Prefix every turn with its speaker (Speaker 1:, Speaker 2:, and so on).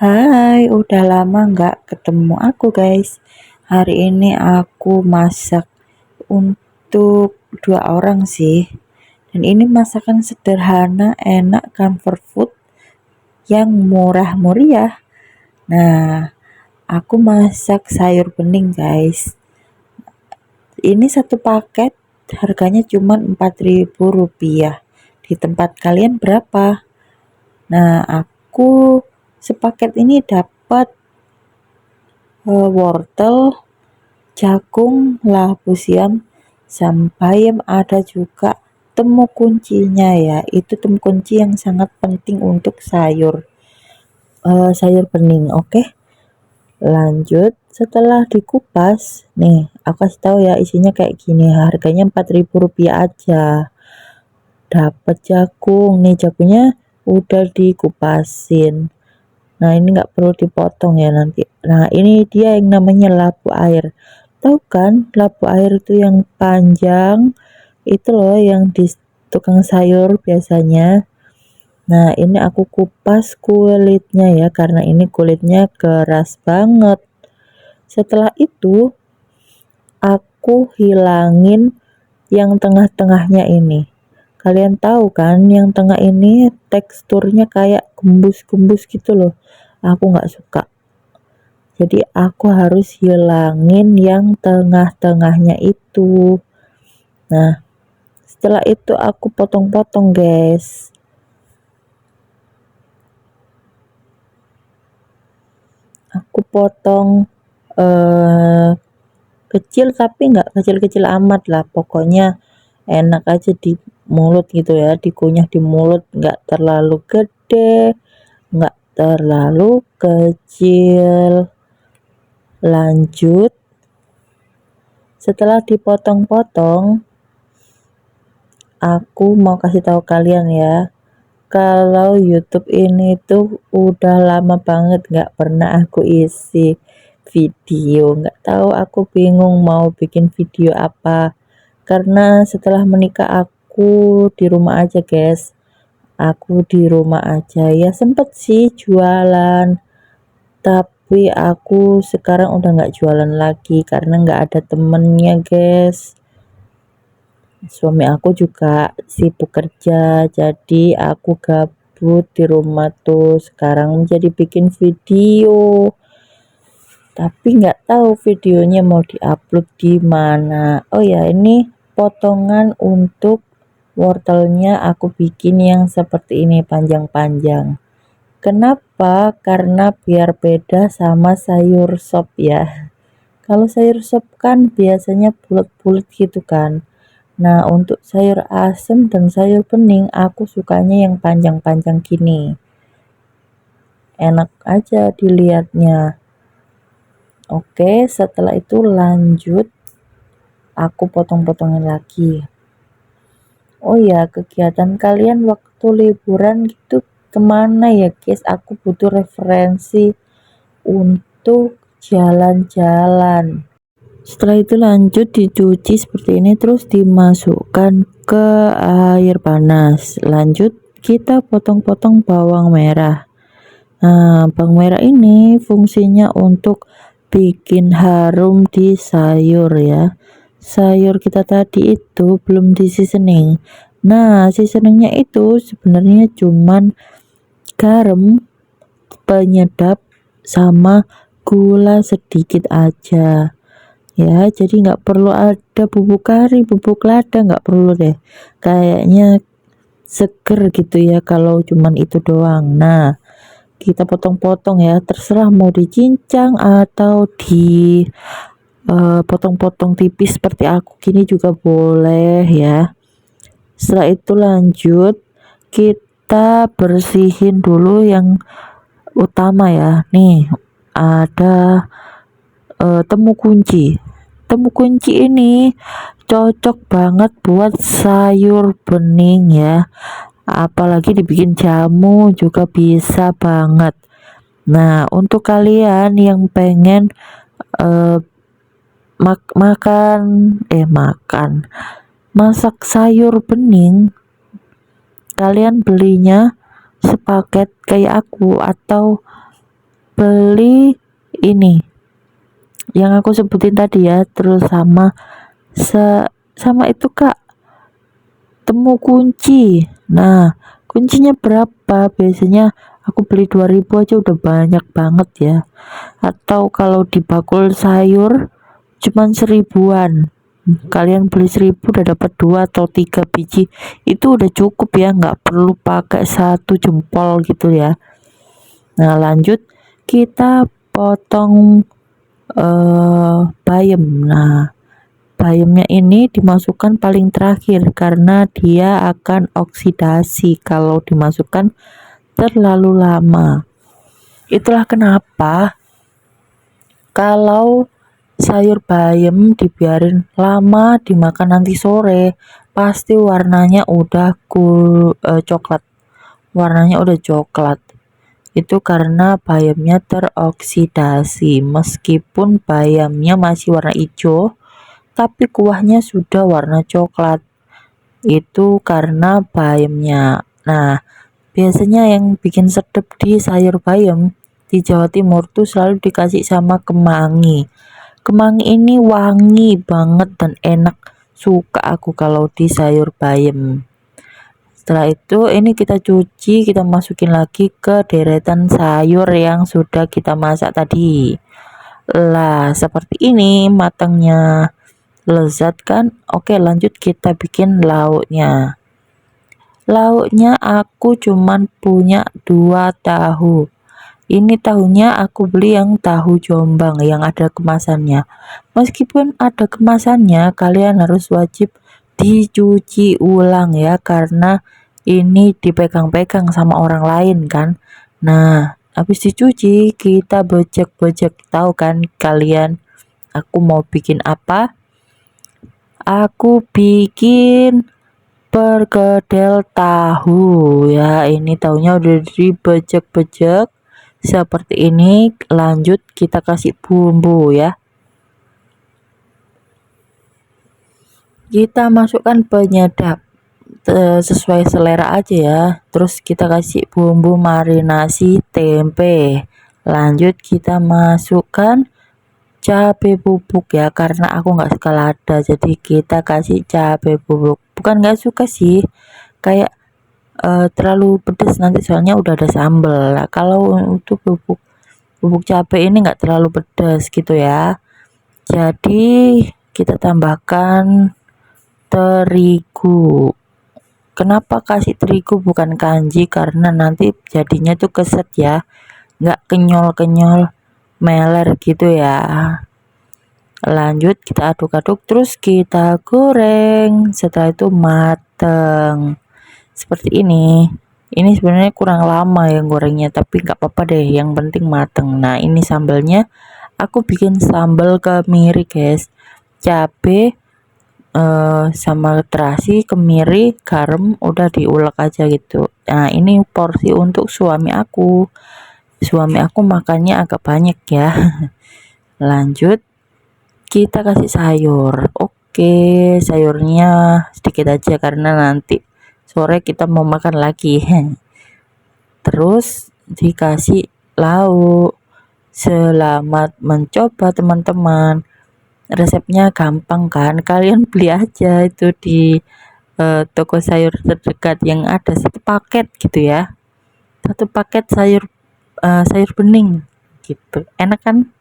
Speaker 1: Hai, udah lama nggak ketemu aku guys. Hari ini aku masak untuk 2 orang sih. Dan ini masakan sederhana, enak, comfort food yang murah meriah. Nah, aku masak sayur bening guys. Ini satu paket harganya cuma Rp4.000. Di tempat kalian berapa? Nah, aku sepaket ini dapat wortel, jagung, labu siam, sampai ada juga temu kuncinya ya. Itu temu kunci yang sangat penting untuk sayur bening. Oke, lanjut. Setelah dikupas, nih aku kasih tahu ya isinya kayak gini. Harganya Rp4.000 aja. Dapat jagung, nih jagungnya udah dikupasin. Nah, ini nggak perlu dipotong ya nanti. Nah, ini dia yang namanya labu air. Tahu kan labu air itu yang panjang, itu loh yang di tukang sayur biasanya. Nah, ini aku kupas kulitnya ya, karena ini kulitnya keras banget. Setelah itu aku hilangin yang tengah-tengahnya ini. Kalian tahu kan yang tengah ini teksturnya kayak gembus-gembus gitu loh. Aku nggak suka. Jadi aku harus hilangin yang tengah-tengahnya itu. Nah, setelah itu aku potong-potong guys. Aku potong kecil tapi nggak kecil-kecil amat lah. Pokoknya enak aja di mulut gitu ya, dikunyah di mulut, nggak terlalu gede, nggak terlalu kecil. Lanjut, setelah dipotong-potong, aku mau kasih tahu kalian ya, kalau YouTube ini tuh udah lama banget nggak pernah aku isi video. Nggak tahu, aku bingung mau bikin video apa, karena setelah menikah aku di rumah aja guys. Aku di rumah aja ya, sempet sih jualan, tapi aku sekarang udah nggak jualan lagi karena nggak ada temennya guys. Suami aku juga sibuk kerja, jadi aku gabut di rumah tuh. Sekarang jadi bikin video, tapi nggak tahu videonya mau diupload di mana. Oh ya, ini potongan untuk wortelnya aku bikin yang seperti ini, panjang-panjang. Kenapa? Karena biar beda sama sayur sop ya. Kalau sayur sop kan biasanya bulat-bulat gitu kan. Nah, untuk sayur asem dan sayur bening aku sukanya yang panjang-panjang gini. Enak aja dilihatnya. Oke, setelah itu lanjut aku potong-potongin lagi. Oh ya, kegiatan kalian waktu liburan gitu kemana ya guys? Aku butuh referensi untuk jalan-jalan. Setelah itu lanjut dicuci seperti ini, terus dimasukkan ke air panas. Lanjut kita potong-potong bawang merah. Nah, bawang merah ini fungsinya untuk bikin harum di sayur ya. Sayur kita tadi itu belum di seasoning. Nah, seasoningnya itu sebenarnya cuman garam, penyedap, sama gula sedikit aja ya. Jadi nggak perlu ada bubuk kari, bubuk lada, nggak perlu deh, kayaknya seger gitu ya kalau cuman itu doang. Nah, kita potong-potong ya, terserah mau dicincang atau di potong-potong tipis seperti aku gini juga boleh ya. Setelah itu lanjut kita bersihin dulu yang utama ya. Nih ada temu kunci. Temu kunci ini cocok banget buat sayur bening ya. Apalagi dibikin jamu juga bisa banget. Nah, untuk kalian yang pengen eh, masak sayur bening, kalian belinya sepaket kayak aku atau beli ini yang aku sebutin tadi ya, terus sama sama itu Kak, temu kunci. Nah, kuncinya berapa? Biasanya aku beli 2.000 aja udah banyak banget ya. Atau kalau di bakul sayur cuman 1.000-an. Kalian beli 1.000 udah dapat 2 atau 3 biji. Itu udah cukup ya, nggak perlu pakai 1 jempol gitu ya. Nah, lanjut kita potong bayam. Nah, bayamnya ini dimasukkan paling terakhir karena dia akan oksidasi kalau dimasukkan terlalu lama. Itulah kenapa kalau sayur bayam dibiarin lama dimakan nanti sore pasti warnanya udah coklat. Warnanya udah coklat. Itu karena bayamnya teroksidasi. Meskipun bayamnya masih warna hijau, tapi kuahnya sudah warna coklat. Itu karena bayamnya. Nah, biasanya yang bikin sedep di sayur bayam di Jawa Timur tuh selalu dikasih sama kemangi. Kemangi ini wangi banget dan enak. Suka aku kalau di sayur bayam. Setelah itu ini kita cuci, kita masukin lagi ke deretan sayur yang sudah kita masak tadi. Lah, seperti ini matangnya. Lezat kan? Oke, lanjut kita bikin lauknya. Lauknya aku cuman punya 2 tahu. Ini tahunya aku beli yang tahu Jombang yang ada kemasannya. Meskipun ada kemasannya, kalian harus wajib dicuci ulang ya karena ini dipegang-pegang sama orang lain kan. Nah, habis dicuci kita bejek-bejek. Tahu kan kalian aku mau bikin apa? Aku bikin perkedel tahu ya. Ini tahunya udah dibejek-bejek seperti ini. Lanjut kita kasih bumbu ya. Kita masukkan penyedap sesuai selera aja ya. Terus kita kasih bumbu marinasi tempe. Lanjut kita masukkan cabai bubuk ya karena aku nggak suka lada jadi kita kasih cabai bubuk. Bukan nggak suka sih, kayak terlalu pedas nanti soalnya udah ada sambal. Nah, kalau untuk bubuk cabai ini nggak terlalu pedas gitu ya. Jadi kita tambahkan terigu. Kenapa kasih terigu bukan kanji? Karena nanti jadinya tuh keset ya, nggak kenyal-kenyal meler gitu ya. Lanjut kita aduk-aduk terus kita goreng. Setelah itu mateng seperti ini sebenarnya kurang lama yang gorengnya tapi nggak apa-apa deh yang penting mateng. Nah, ini sambalnya aku bikin sambal kemiri guys, cabe sama terasi, kemiri, garam udah diulek aja gitu. Nah, ini porsi untuk suami aku makannya agak banyak ya. Lanjut kita kasih sayur. Oke, sayurnya sedikit aja karena nanti sore kita mau makan lagi. Terus dikasih lauk. Selamat mencoba teman-teman. Resepnya gampang kan? Kalian beli aja itu di toko sayur terdekat yang ada 1 paket gitu ya. 1 paket sayur sayur bening gitu. Enak kan?